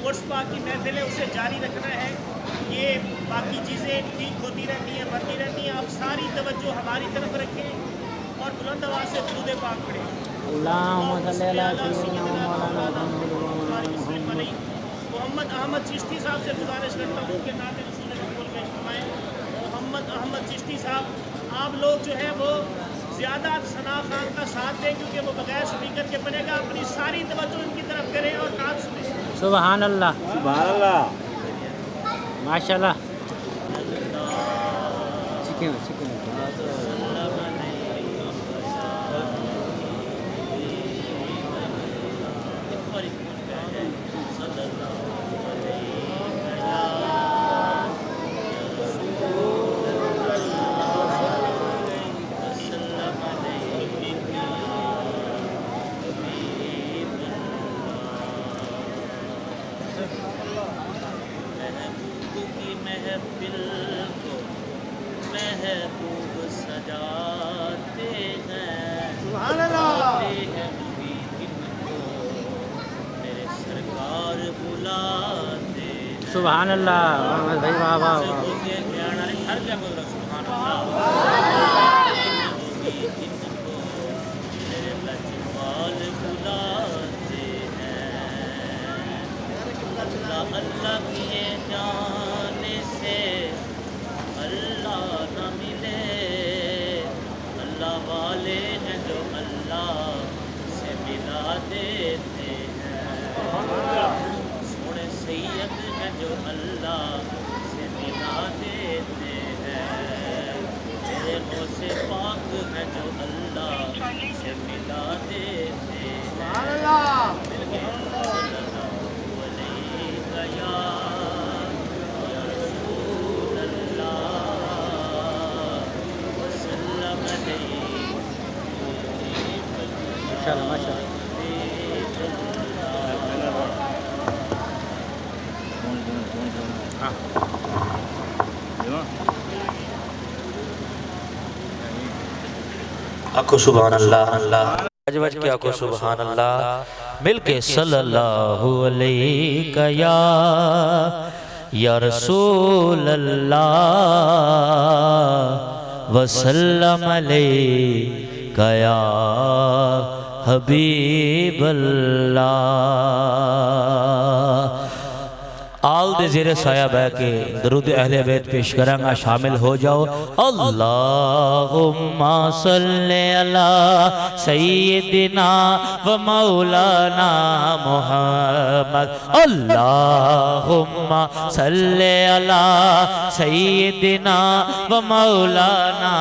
उर्स पाक की महफिल है उसे जारी रखना है। ये बाकी चीज़ें ठीक होती रहती हैं, बढ़ती रहती हैं। आप सारी तवज्जो हमारी तरफ रखें और बुलंद आवाज़ से दुरूद पाक पढ़ें। मोहम्मद अहमद चिश्ती साहब से गुजारिश करता हूँ कि नाते रसूल बोल के फरमाएं। मोहम्मद अहमद चिश्ती साहब, आप लोग जो है वो ज़्यादा सना खान का साथ दें क्योंकि वो बगैर स्पीकर के पड़ेगा। अपनी सारी तवज्जो इनकी तरफ करें और नात सुनें। सुभान अल्लाह, सुभान अल्लाह, माशाल्लाह। सुभान अल्लाह, मोहम्मद भाई वाह वाह वाह। अल्लाह किए जाने से अल्लाह न मिले, अल्लाह वाले हैं जो अल्लाह से मिला देते हैं। सोने सैयद हैं जो अल्लाह से मिला देते हैं। तेरे गौसे पाक हैं जो अल्लाह से मिला देते हैं। आखो सुभान अल्लाह, अल्लाह अजवज के आखो सुभान अल्लाह। मिलके सल्लल्लाहु अलैहि या रसूल अल्लाह वसल्लम अलैका या हबीब अल्लाह। आल दे ज़ेरे साया बह के दरूद अहले बैत पेश करांगा, शामिल हो जाओ। अल्लाहुम्मा सल्ले अला सय्यिदिना व मौलाना मुहम्मद। अल्लाहुम्मा सल्ले अला सय्यिदिना व मौलाना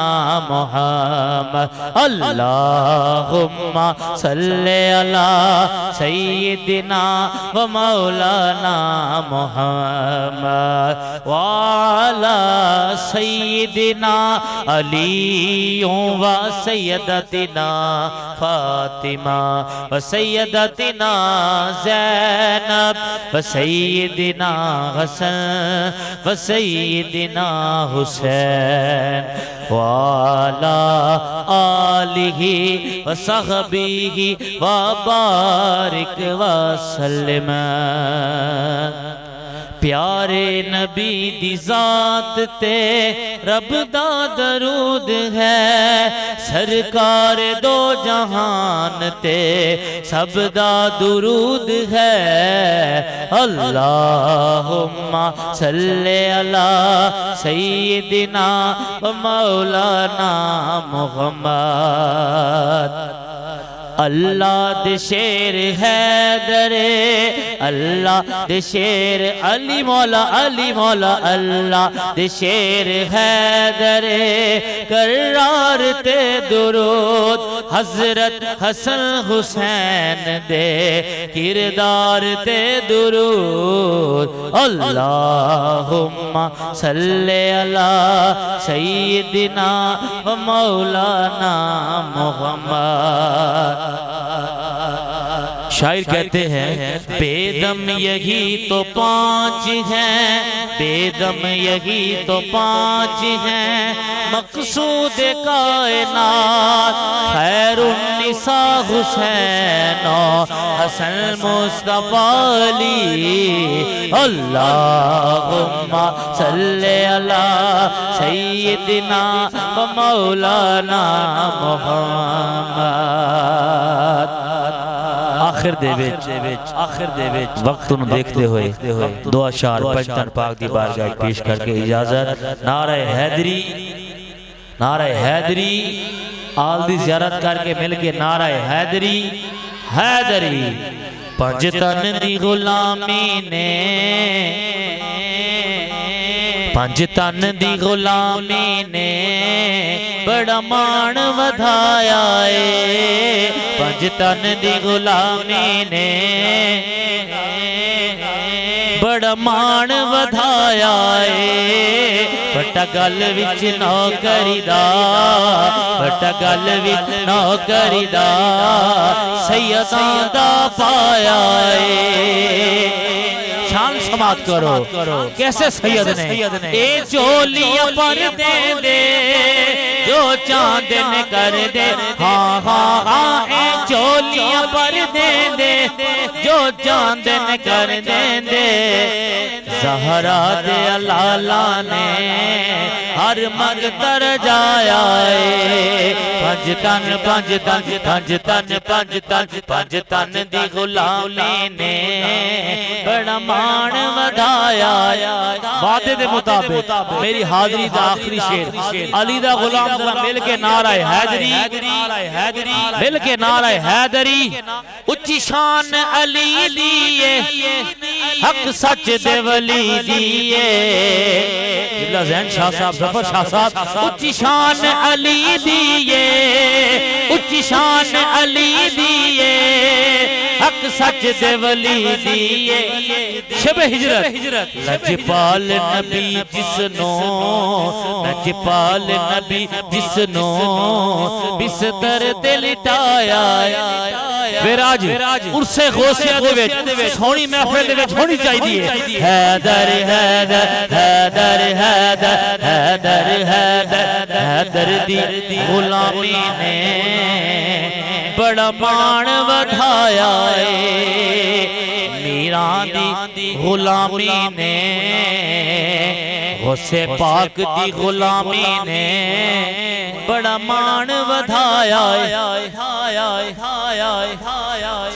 मुहम्मद। अल्लाहुम्मा सल्ले अला सय्यिदिना व मौलाना मुहम्मद वाला सय्यिदिना अलीयों व सय्यदतिना फातिमा व सय्यदतिना ज़ैनब व सय्यिदिना हसन व सय्यिदिना हुसैन वाला आलिही व सहबीही व बारिक व सल्लिम। प्यारे नबी दी जात ते रब दा दरूद है, सरकार दो जहान ते सब दा दुरूद है। अल्लाहुम्मा सल्ले अला सय्यिदिना व मौलाना मुहम्मद। अल्लाह दे शेर हैदरे, अल्लाह दे शेर अली मौला, अली मौला। अल्लाह दे शेर हैदरे करार ते दुरूद, हजरत हसन हुसैन दे किरदार ते दुरूद। अल्लाहुम्मा सल्ले अला सय्यिदिना व मौलाना मुहम्मद। शायर कहते हैं बेदम यही तो 5 हैं, बेदम यही तो 5 हैं, मकसूद कायनात खैरुन्निसा हुसैन हसन मुस्तफा अली। अल्लाहुम्मा सल्ले अला सय्यिदिना व मौलाना मुहम्मद। आखिर दे विच वक्त नूं देखते हुए दो अशार पंचतन पाक दी बारगाह पेश करके इजाजत। नारे हैदरी, नारे हैदरी, आल दी ज़ियारत करके मिल के नारे हैदरी, हैदरी। पंजतन दी गुलामी ने, पंजतन दी गुलामी ने बड़ा मान वधाया है, पंजतन दी गुलामी ने बड़ा मान वधाया है। बट गल विच नौकरी दा, बट गल विच नौकरी दा सैयदां दा पाया है। शान समात करो कैसे सैयद ने ए चोलियां पर दे दे जो चांदन कर दे, हाँ हाँ हाँ ए चोलियां पर दे दे जो चांदन कर दे दे। ज़हरा दे लाला ने हर मग तर जाया है। पंजतन पंजतन पंजतन पंजतन पंजतन दी गुलामी ने बड़ा मान वधाया। वादे दे मुताबिक मेरी हाज़री दा आखिरी शेर अली दा गुलाम मिल के नाराए हैदरी, मिल के नाराए हैदरी। उच्ची शान अली दिए हक सच दे वली दिए। ज़ैन शाह साहब, ज़फर शाह साहब। उच्ची शान अली दिए, उच्ची शान अली दिए हक सच दे वली दिए। शब हिजरत लजपाल नबी जिसनो, लजपाल नबी जिसनो बिस्तर ते लिटाया। फिर आज उर्से गौसिया दे विच सोहनी महफिल दे विच होनी चाहिए हैदर हैदर हैदर हैदर हैदर हैदर हैदर दी गुलामी ने बड़ा मान वधाया है। मीरा दी गुलामी ने, गौसे पाक दी गुलामी ने बड़ा मान वधाया है।